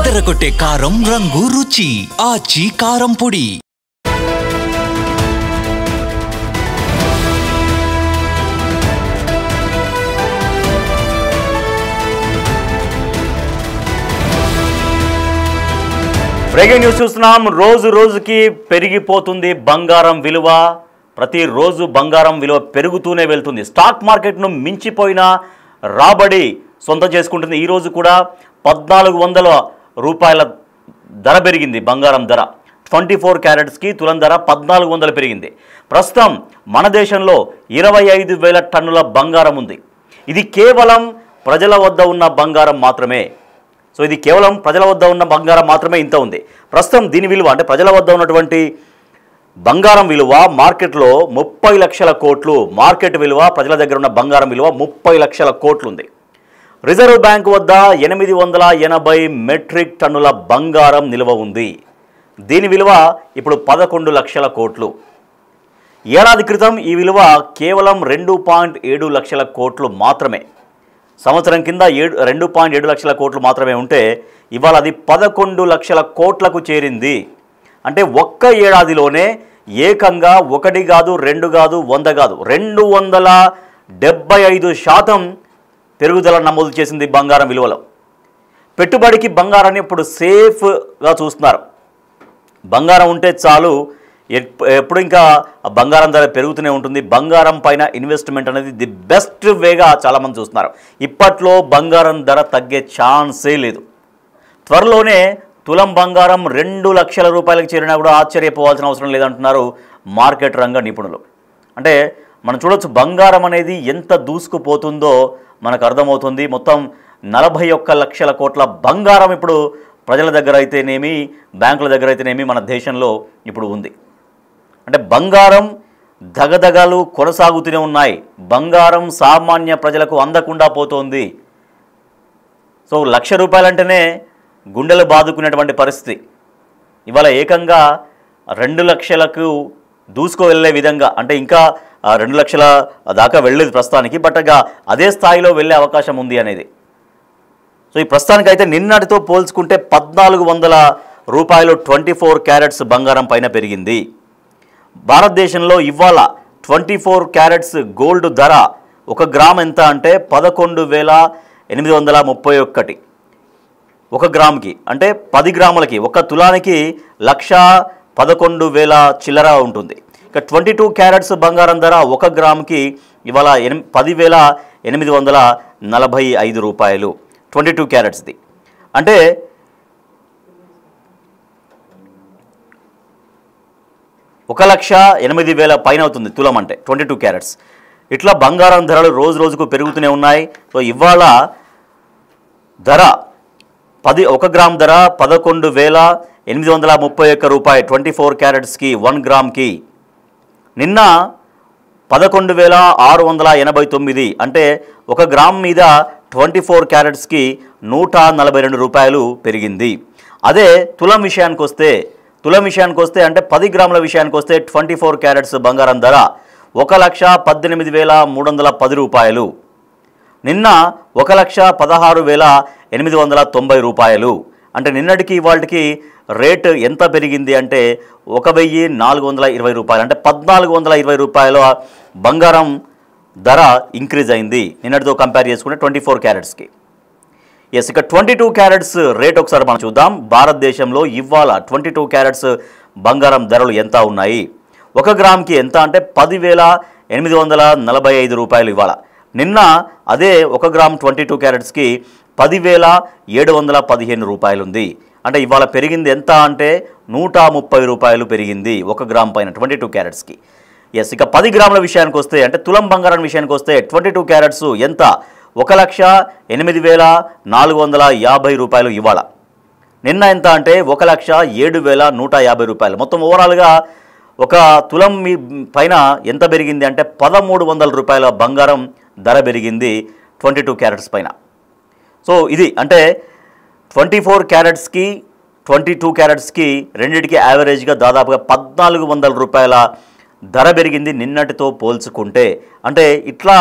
అదరగొట్టే కారం రంగు రుచి ఆచి కారం పొడి. బ్రేకింగ్ న్యూస్ చూస్తున్నాం. రోజు రోజుకి పెరిగిపోతుంది బంగారం విలువ. ప్రతిరోజు బంగారం విలువ పెరుగుతూనే వెళ్తుంది. స్టాక్ మార్కెట్ను మించిపోయిన రాబడి సొంతం చేసుకుంటుంది. ఈరోజు కూడా 1400 రూపాయల ధర పెరిగింది. బంగారం ధర 24 క్యారెట్స్కి తులం ధర 1400 పెరిగింది. ప్రస్తుతం మన దేశంలో 25,000 టన్నుల బంగారం ఉంది. ఇది కేవలం ప్రజల వద్ద ఉన్న బంగారం మాత్రమే. సో ఇది కేవలం ప్రజల వద్ద ఉన్న బంగారం మాత్రమే ఇంత ఉంది. ప్రస్తుతం దీని విలువ అంటే ప్రజల వద్ద ఉన్నటువంటి బంగారం విలువ మార్కెట్లో 30 లక్షల కోట్లు. మార్కెట్ విలువ ప్రజల దగ్గర ఉన్న బంగారం విలువ 30 లక్షల కోట్లు ఉంది. రిజర్వ్ బ్యాంక్ వద్ద 880 మెట్రిక్ టన్నుల బంగారం నిల్వ ఉంది. దీని విలువ ఇప్పుడు 11 లక్షల కోట్లు. ఏడాది క్రితం ఈ విలువ కేవలం 2.7 లక్షల కోట్లు మాత్రమే. సంవత్సరం కింద 2.7 లక్షల కోట్లు మాత్రమే ఉంటే ఇవాళ అది 11 లక్షల కోట్లకు చేరింది. అంటే ఒక్క ఏడాదిలోనే ఏకంగా 1 కాదు 2 కాదు 100 కాదు 275% పెరుగుదల నమోదు చేసింది బంగారం విలువలో. పెట్టుబడికి బంగారాన్ని ఇప్పుడు సేఫ్గా చూస్తున్నారు. బంగారం ఉంటే చాలు, ఎప్పుడు ఇంకా బంగారం ధర పెరుగుతూనే ఉంటుంది. బంగారం పైన ఇన్వెస్ట్మెంట్ అనేది ది బెస్ట్ వేగా చాలామంది చూస్తున్నారు. ఇప్పట్లో బంగారం ధర తగ్గే ఛాన్సే లేదు. త్వరలోనే తులం బంగారం 2 లక్షల రూపాయలకు చేరినా కూడా ఆశ్చర్యపోవాల్సిన అవసరం లేదంటున్నారు మార్కెట్ రంగ నిపుణులు. అంటే మనం చూడొచ్చు బంగారం అనేది ఎంత దూసుకుపోతుందో మనకు అర్థమవుతుంది. మొత్తం 41 లక్షల కోట్ల బంగారం ఇప్పుడు ప్రజల దగ్గర అయితేనేమి బ్యాంకుల దగ్గర అయితేనేమి మన దేశంలో ఇప్పుడు ఉంది. అంటే బంగారం దగదగలు కొనసాగుతూనే ఉన్నాయి. బంగారం సామాన్య ప్రజలకు అందకుండా పోతోంది. సో 1,00,000 రూపాయలంటేనే గుండెలు బాదుకునేటువంటి పరిస్థితి. ఇవాళ ఏకంగా 2 లక్షలకు దూసుకు వెళ్ళే విధంగా, అంటే ఇంకా 2 లక్షల దాకా వెళ్ళేది ప్రస్తుతానికి, బట్ అదే స్థాయిలో వెళ్ళే అవకాశం ఉంది అనేది. సో ఈ ప్రస్తుతానికైతే నిన్నటితో పోల్చుకుంటే 1400 రూపాయలు 24 క్యారెట్స్ బంగారం పైన పెరిగింది. భారతదేశంలో ఇవాళ 24 క్యారెట్స్ గోల్డ్ ధర 1 గ్రామ్ ఎంత అంటే 11,831. 1 గ్రామ్కి అంటే 10 గ్రాములకి 1 తులానికి 1,11,000 చిల్లర ఉంటుంది. ఇక 22 క్యారెట్స్ బంగారం ధర 1 గ్రామ్కి ఇవాళ 10,845 రూపాయలు 22 క్యారెట్స్ది. అంటే 1,08,000 పైన అవుతుంది తులం అంటే 22 క్యారెట్స్. ఇట్లా బంగారం ధరలు రోజు రోజుకు పెరుగుతూనే ఉన్నాయి. సో ఇవాళ ధర 1 గ్రామ్ ధర 11,831 రూపాయలు 24 క్యారెట్స్కి 1 గ్రామ్కి. నిన్న 11,689 అంటే 1 గ్రామ్ మీద 24 క్యారెట్స్కి 142 రూపాయలు పెరిగింది. అదే తులం విషయానికి వస్తే అంటే 10 గ్రాముల విషయానికి వస్తే 24 క్యారెట్స్ బంగారం ధర 1,18,310 రూపాయలు. నిన్న 1,16,890 రూపాయలు. అంటే నిన్నటికి ఇవాళకి రేటు ఎంత పెరిగింది అంటే 1,420 రూపాయలు. అంటే 1,420 రూపాయల బంగారం ధర ఇంక్రీజ్ అయింది నిన్నటితో కంపేర్ చేసుకుంటే 24 క్యారెట్స్కి. ఎస్, ఇక 22 క్యారెట్స్ రేట్ ఒకసారి మనం చూద్దాం. భారతదేశంలో ఇవాళ 22 క్యారెట్స్ బంగారం ధరలు ఎంత ఉన్నాయి? 1 గ్రామ్కి ఎంత అంటే 10,845 రూపాయలు ఇవాళ. నిన్న అదే 1 గ్రామ్ 22 క్యారెట్స్కి 10,715 రూపాయలు ఉంది. అంటే ఇవాళ పెరిగింది ఎంత అంటే 130 రూపాయలు పెరిగింది 1 గ్రామ్ పైన 22 క్యారెట్స్కి. ఎస్, ఇక 10 గ్రాముల విషయానికి వస్తే అంటే తులం బంగారం విషయానికి వస్తే 22 క్యారెట్స్ ఎంత 1,08,450 రూపాయలు ఇవాళ. నిన్న ఎంత అంటే 1,07,150 రూపాయలు. మొత్తం ఓవరాల్గా 1 తులం పైన ఎంత పెరిగింది అంటే 1,300 రూపాయల బంగారం ధర పెరిగింది 22 క్యారెట్స్ పైన. సో ఇది అంటే 24 క్యారెట్స్కి 22 క్యారెట్స్కి రెండింటికి యావరేజ్గా దాదాపుగా 1,400 రూపాయల ధర పెరిగింది నిన్నటితో పోల్చుకుంటే. అంటే ఇట్లా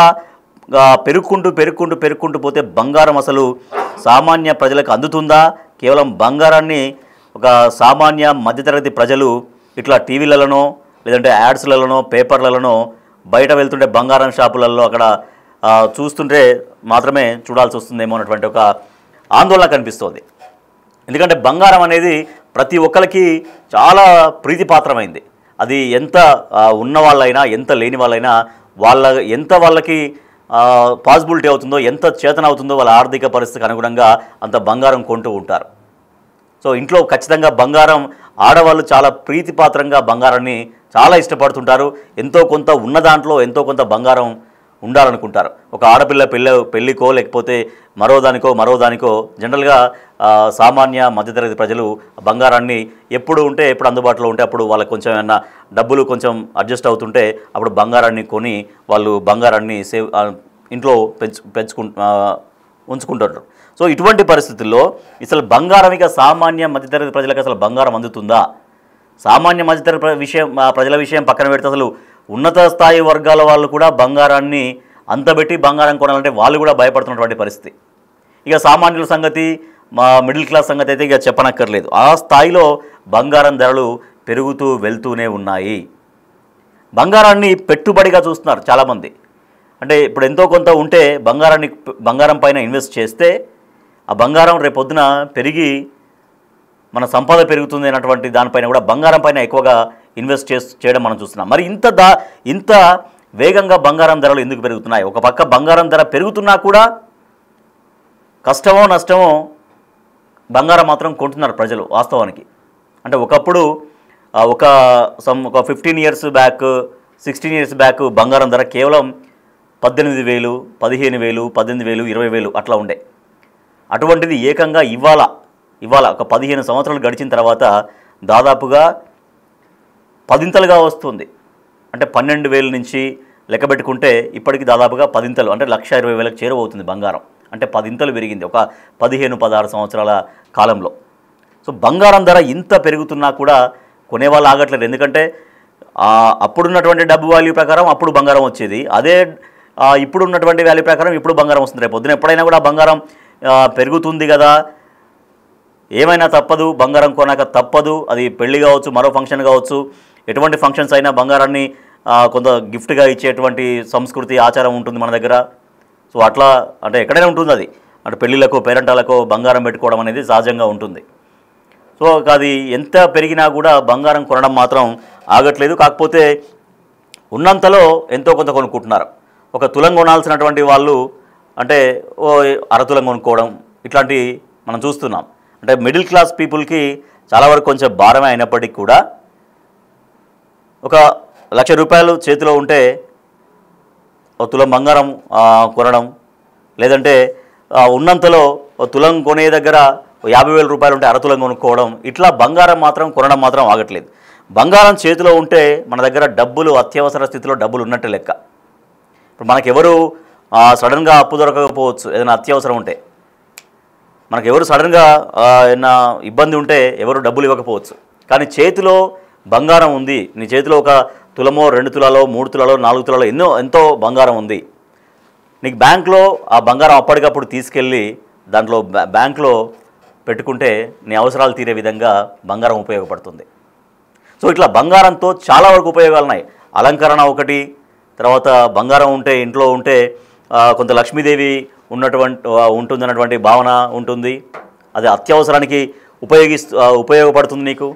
పెరుగుకుంటూ పోతే బంగారం అసలు సామాన్య ప్రజలకు అందుతుందా కేవలం బంగారాన్ని ఒక సామాన్య మధ్యతరగతి ప్రజలు ఇట్లా టీవీలలోనో లేదంటే యాడ్స్లలోనో పేపర్లలోనో బయట వెళ్తుంటే బంగారం షాపులలో అక్కడ చూస్తుంటే మాత్రమే చూడాల్సి వస్తుందేమో అన్నటువంటి ఒక ఆందోళన కనిపిస్తోంది. ఎందుకంటే బంగారం అనేది ప్రతి ఒక్కరికి చాలా ప్రీతిపాత్రమైంది. అది ఎంత ఉన్న వాళ్ళైనా ఎంత లేని వాళ్ళైనా వాళ్ళకి పాసిబిలిటీ అవుతుందో, ఎంత చేతన అవుతుందో వాళ్ళ ఆర్థిక పరిస్థితికి అనుగుణంగా అంత బంగారం కొంటూ ఉంటారు. సో ఇంట్లో ఖచ్చితంగా బంగారం ఆడవాళ్ళు చాలా ప్రీతిపాత్రంగా బంగారాన్ని చాలా ఇష్టపడుతుంటారు. ఎంతో కొంత ఉన్న దాంట్లో ఎంతో కొంత బంగారం ఉండాలనుకుంటారు. ఒక ఆడపిల్ల పెళ్ళికో లేకపోతే మరో దానికో జనరల్గా సామాన్య మధ్యతరగతి ప్రజలు బంగారాన్ని ఎప్పుడు అందుబాటులో ఉంటే అప్పుడు వాళ్ళకి కొంచెం ఏమన్నా డబ్బులు కొంచెం అడ్జస్ట్ అవుతుంటే అప్పుడు బంగారాన్ని కొని వాళ్ళు బంగారాన్ని ఇంట్లో ఉంచుకుంటారు. సో ఇటువంటి పరిస్థితుల్లో అసలు బంగారం ఇక సామాన్య మధ్యతరగతి ప్రజలకు అసలు బంగారం అందుతుందా? సామాన్య మధ్యతరగతి ప్రజల విషయం పక్కన పెడితే అసలు ఉన్నత స్థాయి వర్గాల వాళ్ళు కూడా బంగారాన్ని అంతబెట్టి బంగారం కొనాలంటే వాళ్ళు కూడా భయపడుతున్నటువంటి పరిస్థితి. ఇక సామాన్యుల సంగతి, మా మిడిల్ క్లాస్ సంగతి అయితే ఇక చెప్పనక్కర్లేదు. ఆ స్థాయిలో బంగారం ధరలు పెరుగుతూ వెళ్తూనే ఉన్నాయి. బంగారాన్ని పెట్టుబడిగా చూస్తున్నారు చాలామంది. అంటే ఇప్పుడు ఎంతో కొంత ఉంటే బంగారం పైన ఇన్వెస్ట్ చేస్తే ఆ బంగారం రేపొద్దున పెరిగి మన సంపద పెరుగుతుంది అన్నటువంటి దానిపైన కూడా బంగారం పైన ఎక్కువగా ఇన్వెస్ట్ చేయడం మనం చూస్తున్నాం. మరి ఇంత వేగంగా బంగారం ధరలు ఎందుకు పెరుగుతున్నాయి? ఒక పక్క బంగారం ధర పెరుగుతున్నా కూడా కష్టమో నష్టమో బంగారం మాత్రం కొంటున్నారు ప్రజలు వాస్తవానికి. అంటే ఒకప్పుడు ఒక 15 years బ్యాక్ 16 years బ్యాక్ బంగారం ధర కేవలం 18,000, 15,000, 18,000, 20,000 అట్లా ఉండే. అటువంటిది ఏకంగా ఇవాళ ఒక 15 సంవత్సరాలు గడిచిన తర్వాత దాదాపుగా 10ంతలుగా వస్తుంది. అంటే 12,000 నుంచి లెక్క పెట్టుకుంటే ఇప్పటికి దాదాపుగా 10ంతలు అంటే 1,20,000కి చేరువవుతుంది బంగారం. అంటే 10ంతలు పెరిగింది ఒక 15-16 సంవత్సరాల కాలంలో. సో బంగారం ధర ఇంత పెరుగుతున్నా కూడా కొనేవాళ్ళు ఆగట్లేదు. ఎందుకంటే అప్పుడున్నటువంటి డబ్బు వాల్యూ ప్రకారం అప్పుడు బంగారం వచ్చేది, అదే ఇప్పుడు ఉన్నటువంటి వాల్యూ ప్రకారం ఇప్పుడు బంగారం వస్తుంది. రేపు పొద్దున ఎప్పుడైనా కూడా బంగారం పెరుగుతుంది కదా, ఏమైనా తప్పదు, బంగారం కొనాక తప్పదు. అది పెళ్లి కావచ్చు, మరో ఫంక్షన్ కావచ్చు, ఎటువంటి ఫంక్షన్స్ అయినా బంగారాన్ని కొంత గిఫ్ట్గా ఇచ్చేటువంటి సంస్కృతి ఆచారం ఉంటుంది మన దగ్గర. సో అట్లా అంటే ఎక్కడైనా ఉంటుంది అది. అంటే పెళ్ళిళ్ళకో పేరెంటాలకో బంగారం పెట్టుకోవడం అనేది సహజంగా ఉంటుంది. సో అది ఎంత పెరిగినా కూడా బంగారం కొనడం మాత్రం ఆగట్లేదు. కాకపోతే ఉన్నంతలో ఎంతో కొంత కొనుక్కుంటున్నారు. ఒక తులం కొనాల్సినటువంటి వాళ్ళు అంటే అరతులం కొనుక్కోవడం ఇట్లాంటివి మనం చూస్తున్నాం. అంటే మిడిల్ క్లాస్ పీపుల్కి చాలా వరకు కొంచెం భారమే అయినప్పటికీ కూడా ఒక ₹1,00,000 చేతిలో ఉంటే ఒక తులం బంగారం కొనడం, లేదంటే ఉన్నంతలో తులం కొనే దగ్గర ₹50,000 ఉంటే అరతులం కొనుక్కోవడం, ఇట్లా బంగారం మాత్రం కొనడం మాత్రం ఆగట్లేదు. బంగారం చేతిలో ఉంటే మన దగ్గర డబ్బులు అత్యవసర స్థితిలో డబ్బులు ఉన్నట్టే లెక్క. ఇప్పుడు మనకెవరు సడన్గా అప్పు దొరకకపోవచ్చు, ఏదైనా అత్యవసరం ఉంటే మనకెవరు సడన్గా ఏదైనా ఇబ్బంది ఉంటే ఎవరు డబ్బులు ఇవ్వకపోవచ్చు. కానీ చేతిలో బంగారం ఉంది, నీ చేతిలో ఒక తులమో 2 తులాలో 3 తులాలో 4 తులాలో ఎంతో బంగారం ఉంది. నీకు బ్యాంక్లో ఆ బంగారం అప్పటికప్పుడు తీసుకెళ్ళి దాంట్లో బ్యాంక్లో పెట్టుకుంటే నీ అవసరాలు తీరే విధంగా బంగారం ఉపయోగపడుతుంది. సో ఇట్లా బంగారంతో చాలా వరకు ఉపయోగాలు ఉన్నాయి. అలంకరణ ఒకటి, తర్వాత బంగారం ఉంటే ఇంట్లో ఉంటే కొంత లక్ష్మీదేవి ఉంటుందన్నటువంటి భావన ఉంటుంది. అది అత్యవసరానికి ఉపయోగపడుతుంది నీకు.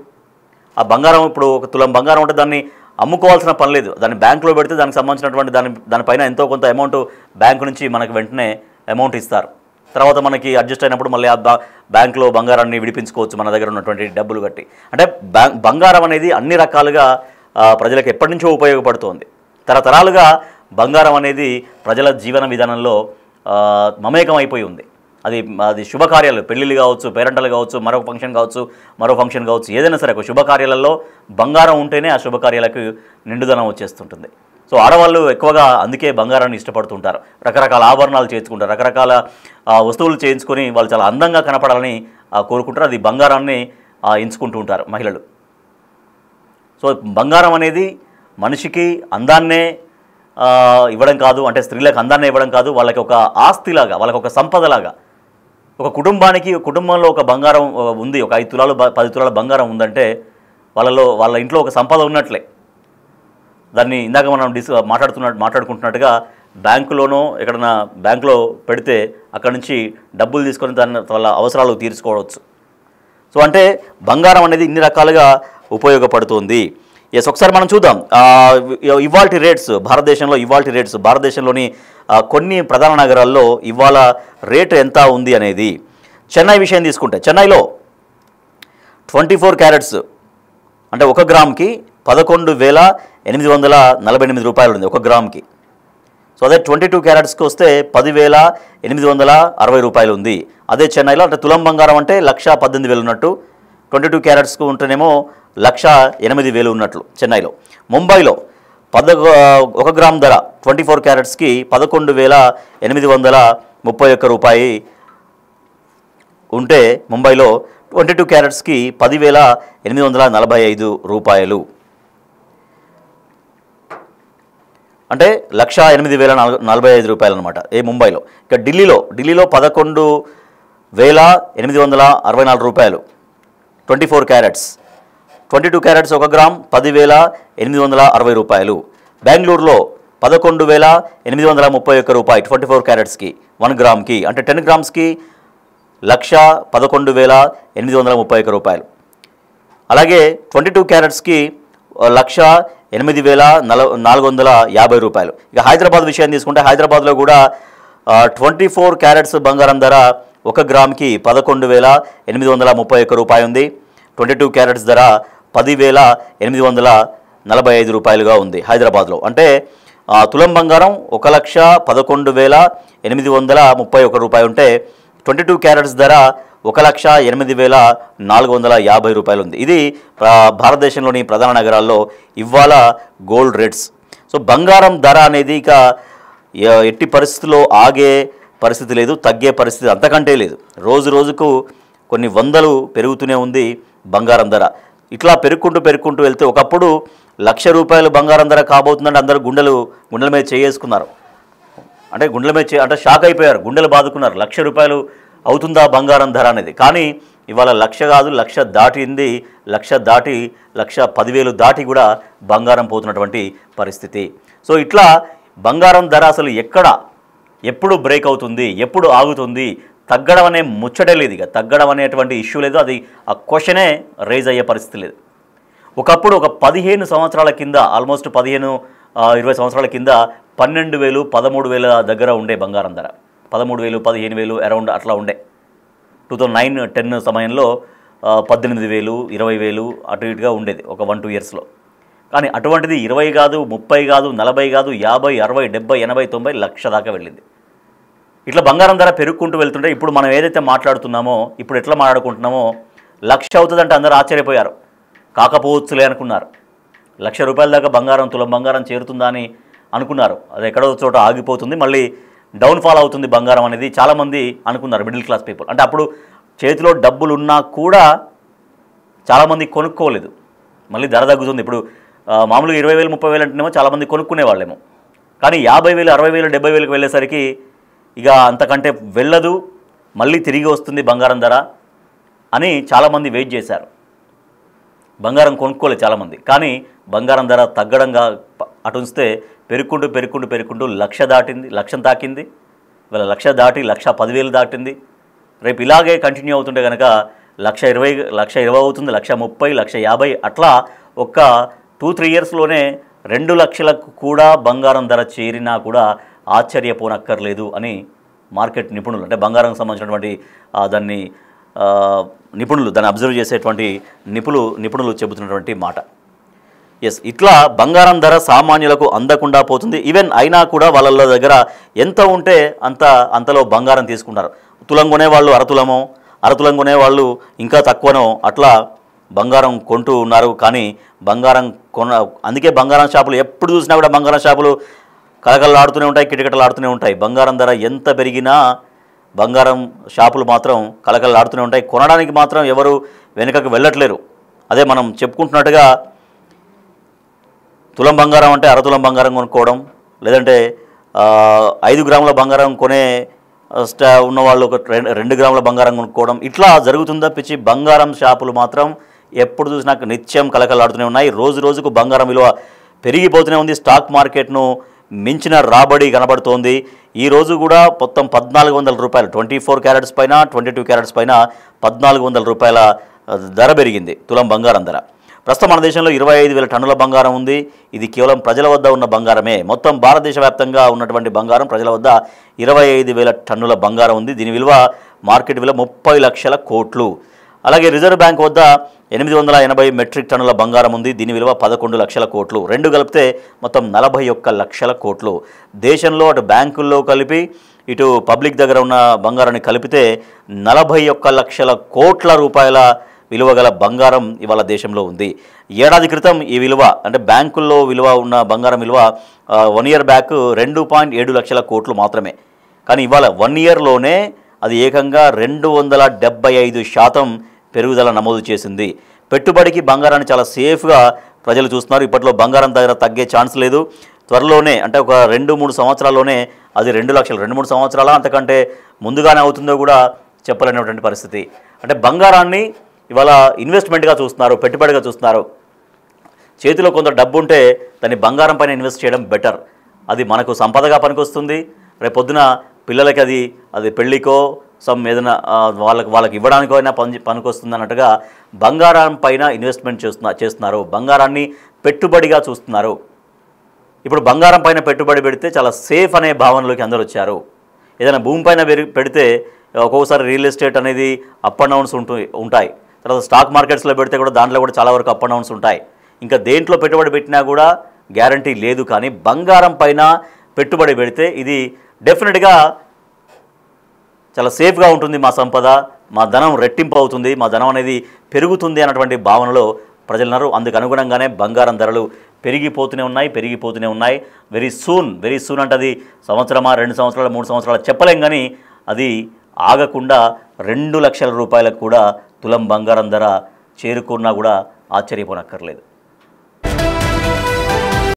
ఆ బంగారం ఇప్పుడు ఒక తులం బంగారం ఉంటే దాన్ని అమ్ముకోవాల్సిన పని లేదు. దాన్ని బ్యాంకులో పెడితే దానికి సంబంధించినటువంటి దానిపైన ఎంతో కొంత అమౌంట్ బ్యాంకు నుంచి మనకు వెంటనే అమౌంట్ ఇస్తారు. తర్వాత మనకి అడ్జస్ట్ అయినప్పుడు మళ్ళీ ఆ బ్యాంకులో బంగారాన్ని విడిపించుకోవచ్చు మన దగ్గర ఉన్నటువంటి డబ్బులు కట్టి. అంటే బంగారం అనేది అన్ని రకాలుగా ప్రజలకు ఎప్పటి నుంచో ఉపయోగపడుతోంది. తరతరాలుగా బంగారం అనేది ప్రజల జీవన విధానంలో మమేకం అయిపోయి ఉంది. అది శుభకార్యాలు, పెళ్ళిళ్ళు కావచ్చు, పేరెంటలు కావచ్చు, మరో ఫంక్షన్ కావచ్చు, ఏదైనా సరే ఒక శుభకార్యాలలో బంగారం ఉంటేనే ఆ శుభకార్యాలకు నిండుదనం వచ్చేస్తుంటుంది. సో ఆడవాళ్ళు ఎక్కువగా అందుకే బంగారాన్ని ఇష్టపడుతుంటారు. రకరకాల ఆభరణాలు చేయించుకుంటారు, రకరకాల వస్తువులు చేయించుకొని వాళ్ళు చాలా అందంగా కనపడాలని కోరుకుంటారు. అది బంగారాన్ని ఎంచుకుంటూ ఉంటారు మహిళలు. సో బంగారం అనేది మనిషికి అందాన్నే ఇవ్వడం కాదు, అంటే స్త్రీలకు అందాన్ని ఇవ్వడం కాదు, వాళ్ళకి ఒక ఆస్తిలాగా, వాళ్ళకి ఒక సంపదలాగా, ఒక కుటుంబంలో ఒక బంగారం ఉంది, ఒక 5 తులాలు 10 తులాల బంగారం ఉందంటే వాళ్ళ ఇంట్లో ఒక సంపద ఉన్నట్లే. దాన్ని ఇందాక మనం మాట్లాడుకుంటున్నట్టుగా బ్యాంకులోనో ఎక్కడన్నా బ్యాంకులో పెడితే అక్కడ నుంచి డబ్బులు తీసుకొని వాళ్ళ అవసరాలు తీర్చుకోవచ్చు. సో అంటే బంగారం అనేది ఇన్ని రకాలుగా ఉపయోగపడుతుంది. ఎస్, ఒకసారి మనం చూద్దాం ఇవాల్టి రేట్స్. భారతదేశంలోని కొన్ని ప్రధాన నగరాల్లో ఇవాళ రేటు ఎంత ఉంది అనేది. చెన్నై విషయం తీసుకుంటే చెన్నైలో 24 క్యారెట్స్ అంటే 1 గ్రామ్కి 11,848 రూపాయలు ఉంది 1 గ్రామ్కి. సో అదే 22 క్యారెట్స్కి వస్తే 10,860 రూపాయలు ఉంది. అదే చెన్నైలో అంటే తులం బంగారం అంటే 1,18,000 ఉన్నట్టు, 22 క్యారెట్స్కు ఉంటేనేమో 1,08,000 ఉన్నట్లు చెన్నైలో. ముంబైలో 1 గ్రామ్ ధర 24 క్యారెట్స్కి 11,831 రూపాయి ఉంటే ముంబైలో 22 క్యారెట్స్కి 10,845 రూపాయలు అంటే 1,08,045 రూపాయలు అనమాట ముంబైలో. ఇక ఢిల్లీలో 11,864 రూపాయలు 24 క్యారెట్స్. 22 క్యారెట్స్ 1 గ్రామ్ 10,860 రూపాయలు. బెంగళూరులో 11,831 రూపాయలు 24 క్యారెట్స్కి 1 గ్రామ్కి, అంటే 10 గ్రామ్స్కి 1,11,831 రూపాయలు. అలాగే 22 క్యారెట్స్కి 1,08,450 రూపాయలు. ఇక హైదరాబాద్ విషయాన్ని తీసుకుంటే హైదరాబాద్లో కూడా 24 క్యారెట్స్ బంగారం ధర 1 గ్రామ్కి 11,831 రూపాయి ఉంది. 22 క్యారెట్స్ ధర 10,845 రూపాయలుగా ఉంది హైదరాబాద్లో. అంటే తులం బంగారం 1,11,831 రూపాయి ఉంటే 22 క్యారెట్స్ ధర 1,08,450 రూపాయలు ఉంది. ఇది భారతదేశంలోని ప్రధాన నగరాల్లో ఇవాళ గోల్డ్ రేట్స్. సో బంగారం ధర అనేది ఇక ఎట్టి పరిస్థితుల్లో ఆగే పరిస్థితి లేదు, తగ్గే పరిస్థితి అంతకంటే లేదు. రోజు రోజుకు కొన్ని వందలు పెరుగుతూనే ఉంది బంగారం ధర. ఇట్లా పెరుగుకుంటూ వెళ్తే ఒకప్పుడు 1,00,000 రూపాయలు బంగారం ధర కాబోతుందంటే అందరూ గుండెల మీద చేసుకున్నారు. అంటే గుండెల మీద అంటే షాక్ అయిపోయారు, గుండెలు బాదుకున్నారు. 1,00,000 రూపాయలు అవుతుందా బంగారం ధర అనేది. కానీ ఇవాళ 1,00,000 కాదు, 1,00,000 దాటింది. 1,00,000 దాటి 1,10,000 దాటి కూడా బంగారం పోతున్నటువంటి పరిస్థితి. సో ఇట్లా బంగారం ధర అసలు ఎప్పుడు బ్రేక్ అవుతుంది, ఎప్పుడు ఆగుతుంది, తగ్గడం అనే ముచ్చటే లేదు. ఇక తగ్గడం అనేటువంటి ఇష్యూ లేదు, అది ఆ క్వశ్చనే రైజ్ అయ్యే పరిస్థితి లేదు. ఒకప్పుడు ఒక 15 సంవత్సరాల కింద, ఆల్మోస్ట్ 15-20 సంవత్సరాల కింద 12,000 13,000 దగ్గర ఉండే బంగారం ధర. 13,000 15,000 అరౌండ్ అట్లా ఉండే. 2009-10 సమయంలో 18,000 20,000 అటు ఇటుగా ఉండేది ఒక 1-2 ఇయర్స్లో. కానీ అటువంటిది 20 కాదు, 30 కాదు, 40 కాదు, 50 60 70 80 90 1,00,000 దాకా వెళ్ళింది. ఇట్లా బంగారం ధర పెరుగుకుంటూ వెళ్తుంటే ఇప్పుడు మనం ఏదైతే మాట్లాడుతున్నామో, ఇప్పుడు ఎట్లా మాట్లాడుకుంటున్నామో 1,00,000 అవుతుందంటే అందరూ ఆశ్చర్యపోయారు. కాకపోవచ్చులే అనుకున్నారు. 1,00,000 రూపాయల దాకా తులం బంగారం చేరుతుందా అని అనుకున్నారు. అది ఎక్కడో చోట ఆగిపోతుంది, మళ్ళీ డౌన్ఫాల్ అవుతుంది బంగారం అనేది చాలామంది అనుకున్నారు, మిడిల్ క్లాస్ పీపుల్. అంటే అప్పుడు చేతిలో డబ్బులు ఉన్నా కూడా చాలామంది కొనుక్కోలేదు. మళ్ళీ ధర తగ్గుతుంది. ఇప్పుడు మామూలుగా 20,000 30,000 అంటేనేమో చాలామంది కొనుక్కునే వాళ్ళేమో. కానీ 50,000 60,000 70,000కి వెళ్ళేసరికి ఇక అంతకంటే వెళ్ళదు, మళ్ళీ తిరిగి వస్తుంది బంగారం ధర అని చాలామంది వెయిట్ చేశారు. బంగారం కొనుక్కోలేదు చాలామంది. కానీ బంగారం ధర తగ్గడంగా అటు ఉంచితే పెరుగుకుంటూ 1,00,000 దాటింది, 1,00,000 తాకింది. ఇవాళ 1,00,000 దాటి 1,10,000 దాటింది. రేపు ఇలాగే కంటిన్యూ అవుతుంటే కనుక 1,20,000 అవుతుంది, 1,30,000 1,50,000 అట్లా ఒక 2-3 ఇయర్స్లోనే 2,00,000లకు కూడా బంగారం ధర చేరినా కూడా ఆశ్చర్యపోనక్కర్లేదు అని మార్కెట్ నిపుణులు, అంటే బంగారం సంబంధించినటువంటి దాన్ని దాన్ని అబ్జర్వ్ చేసేటువంటి నిపుణులు చెబుతున్నటువంటి మాట. ఎస్, ఇట్లా బంగారం ధర సామాన్యులకు అందకుండా పోతుంది. ఈవెన్ అయినా కూడా వాళ్ళ దగ్గర ఎంత ఉంటే అంతలో బంగారం తీసుకుంటారు. తులం కొనేవాళ్ళు అరతులం కొనేవాళ్ళు ఇంకా తక్కువనో అట్లా బంగారం కొంటూ ఉన్నారు. కానీ అందుకే బంగారం షాపులు ఎప్పుడు చూసినా కూడా బంగారం షాపులు కలకలలాడుతూనే ఉంటాయి, కిటకిటలాడుతూనే ఉంటాయి. బంగారం ధర ఎంత పెరిగినా బంగారం షాపులు మాత్రం కలకలలాడుతూనే ఉంటాయి. కొనడానికి మాత్రం ఎవరు వెనుకకు వెళ్ళట్లేరు. అదే మనం చెప్పుకుంటున్నట్టుగా తులం బంగారం అంటే అరతులం బంగారం కొనుక్కోవడం, లేదంటే 5 గ్రాముల బంగారం కొనే ఉన్నవాళ్ళు ఒక 2 గ్రాముల బంగారం కొనుక్కోవడం ఇట్లా జరుగుతుందా పిచ్చి. బంగారం షాపులు మాత్రం ఎప్పుడు చూసినా నిత్యం కలకలాడుతూనే ఉన్నాయి. రోజు రోజుకు బంగారం విలువ పెరిగిపోతూనే ఉంది. స్టాక్ మార్కెట్ను మించిన రాబడి కనబడుతోంది. ఈరోజు కూడా మొత్తం 1,400 రూపాయలు 24 క్యారెట్స్ పైన 22 క్యారెట్స్ పైన 1,400 రూపాయల ధర పెరిగింది తులం బంగారం ధర. ప్రస్తుతం మన దేశంలో 25,000 టన్నుల బంగారం ఉంది. ఇది కేవలం ప్రజల వద్ద ఉన్న బంగారమే. మొత్తం భారతదేశ వ్యాప్తంగా ఉన్నటువంటి బంగారం ప్రజల వద్ద 25,000 టన్నుల బంగారం ఉంది. దీని విలువ మార్కెట్ విలువ 30 లక్షల కోట్లు. అలాగే రిజర్వ్ బ్యాంక్ వద్ద 880 మెట్రిక్ టన్నుల బంగారం ఉంది. దీని విలువ 11 లక్షల కోట్లు. రెండు కలిపితే మొత్తం 41 లక్షల కోట్లు. దేశంలో అటు బ్యాంకుల్లో కలిపి ఇటు పబ్లిక్ దగ్గర ఉన్న బంగారాన్ని కలిపితే 41 లక్షల కోట్ల రూపాయల విలువ గల బంగారం ఇవాళ దేశంలో ఉంది. ఏడాది క్రితం ఈ విలువ అంటే బ్యాంకుల్లో విలువ ఉన్న బంగారం విలువ 1 ఇయర్ బ్యాక్ 2.7 లక్షల కోట్లు మాత్రమే. కానీ ఇవాళ 1 ఇయర్లోనే అది ఏకంగా 275% పెరుగుదల నమోదు చేసింది. పెట్టుబడికి బంగారాన్ని చాలా సేఫ్గా ప్రజలు చూస్తున్నారు. ఇప్పట్లో బంగారం ధర తగ్గే ఛాన్స్ లేదు. త్వరలోనే అంటే ఒక 2-3 సంవత్సరాల్లోనే అది 2 లక్షలు 2-3 సంవత్సరాల అంతకంటే ముందుగానే అవుతుందో కూడా చెప్పలేనటువంటి పరిస్థితి. అంటే బంగారాన్ని ఇవాళ ఇన్వెస్ట్మెంట్గా చూస్తున్నారు, పెట్టుబడిగా చూస్తున్నారు. చేతిలో కొంత డబ్బు ఉంటే దాన్ని బంగారం పైన ఇన్వెస్ట్ చేయడం బెటర్. అది మనకు సంపదగా పనికొస్తుంది. రేపు పొద్దున పిల్లలకి అది పెళ్ళికో ఏదైనా వాళ్ళకి ఇవ్వడానికో అయినా పనికొస్తుంది అన్నట్టుగా బంగారం పైన ఇన్వెస్ట్మెంట్ చేస్తున్నారు. బంగారాన్ని పెట్టుబడిగా చూస్తున్నారు. ఇప్పుడు బంగారం పైన పెట్టుబడి పెడితే చాలా సేఫ్ అనే భావనలోకి అందరూ వచ్చారు. ఏదైనా భూమి పైన పెడితే ఒక్కొక్కసారి రియల్ ఎస్టేట్ అనేది అప్ అండ్ డౌన్స్ ఉంటాయి. తర్వాత స్టాక్ మార్కెట్స్లో పెడితే కూడా దాంట్లో కూడా చాలా వరకు అప్ అండ్ డౌన్స్ ఉంటాయి. ఇంకా దేంట్లో పెట్టుబడి పెట్టినా కూడా గ్యారంటీ లేదు. కానీ బంగారం పైన పెట్టుబడి పెడితే ఇది డెఫినెట్గా చాలా సేఫ్గా ఉంటుంది. మా సంపద, మా ధనం రెట్టింపు అవుతుంది, మా ధనం అనేది పెరుగుతుంది అన్నటువంటి భావనలో ప్రజలున్నారు. అందుకు అనుగుణంగానే బంగారం ధరలు పెరిగిపోతూనే ఉన్నాయి. వెరీ సూన్ అంటే అది సంవత్సరమా 2 సంవత్సరాలు 3 సంవత్సరాలు చెప్పలేం. కానీ అది ఆగకుండా 2 లక్షల రూపాయలకు కూడా తులం బంగారం ధర చేరుకున్నా కూడా ఆశ్చర్యపోనక్కర్లేదు.